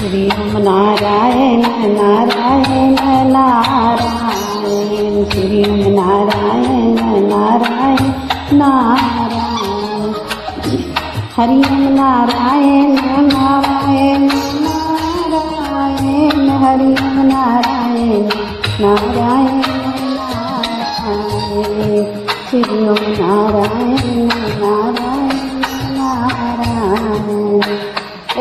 श्री ओम नारायण नारायण नारायण श्री ओम नारायण नारायण नारायण हरि ओम नारायण नारायण नारायण हरि ओम नारायण नारायण नारायण श्री ओम नारायण नारायण नारायण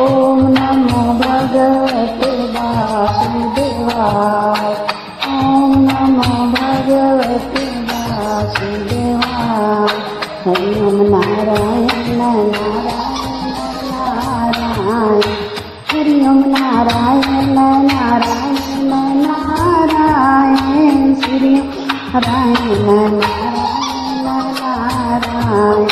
ओम नमो भगवते वासुदेवाय ओम नमो भगवते वासुदेवाय हरि ओम नारायण नारायण नारायण हरि ओम नारायण नारायण नारायण श्री नारायण नारायण नारायण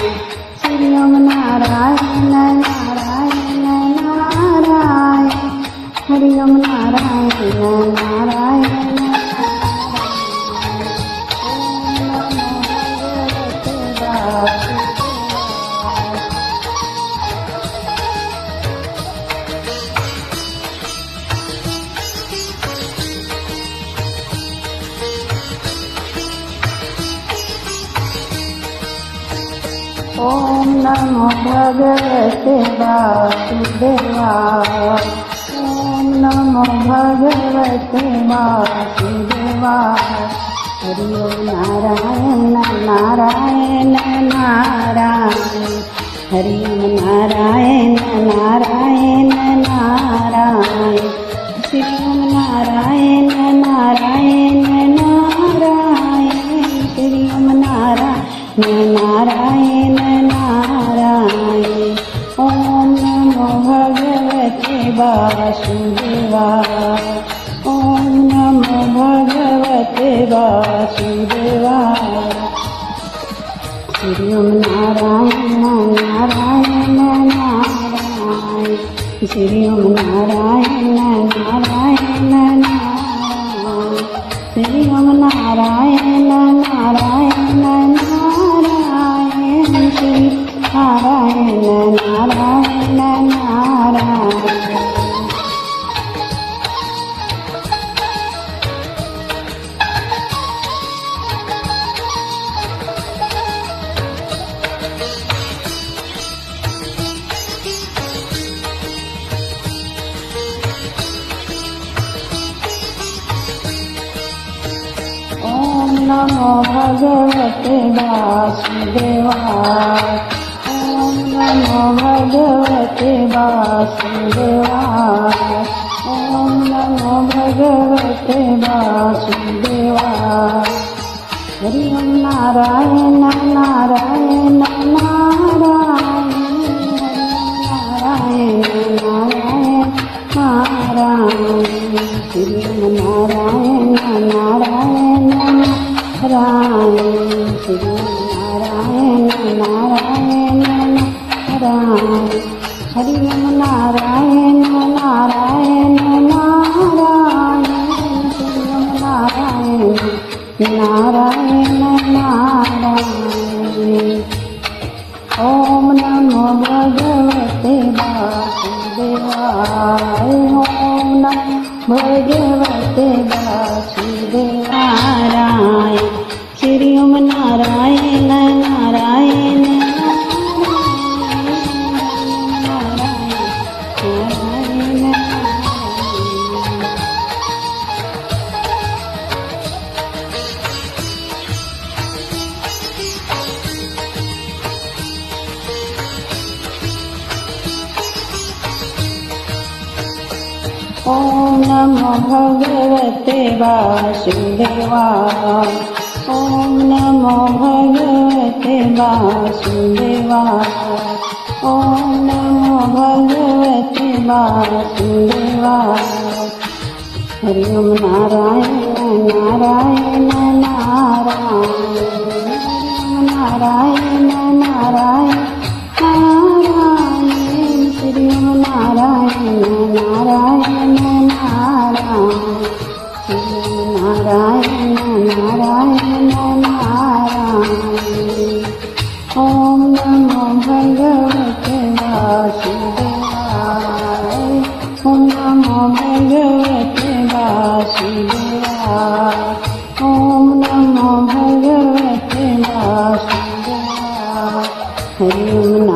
श्री ओम नारायण नारायण नारायण हरि ओम नारायण नारायण ओम नमो भगवते वासुदेवाय ओम नमो भगवते वासुदेवाय हरि ओम नारायण नारायण नारायण हरि ओम नारायण नारायण नारायण श्री ओम नारायण नारायण नारायण श्री ओम नारायण नारायण नारायण ओम नमो भगवते वासुदेवाय ओम नमो भगवते वासुदेवाय श्री ओम नारायण नारायण नारायण श्री ओम नारायण नारायण नारायण श्री ओम नारायण नारायण नारायण श्री नारायण नारायण नारायण ओम नमो भगवते वासुदेवाय ओम नमो भगवते वासुदेवाय ओम नमो भगवते वासुदेवाय हरि ओम नारायण नारायण नारायण नारायण नारायण नारायण श्री ओम नारायण नारायण नारायण श्री नारायण नारायण नारायण हरि ओम नारायण नारायण नारायण श्री ओम नारायण नारायण नारायण ओम नमो भगवते वासुदेवाय ओम नमो भगवते वासुदेवाय श्री ओम नारायण नारायण ओम नमो भगवते वासुदेवाय ओम नमो भगवते वासुदेवाय ओम नमो भगवते वासुदेवाय हरि ओम नारायण नारायण नारायण नारायण नारायण नारायण श्री ओम नारायण नारायण नारायण श्री ओम नारायण नारायण नारायण ओम नमो भगवते वासुदेवाय ॐ नमो भगवते वासुदेवाय ॐ नमो भगवते वासुदेवाय हरि ओम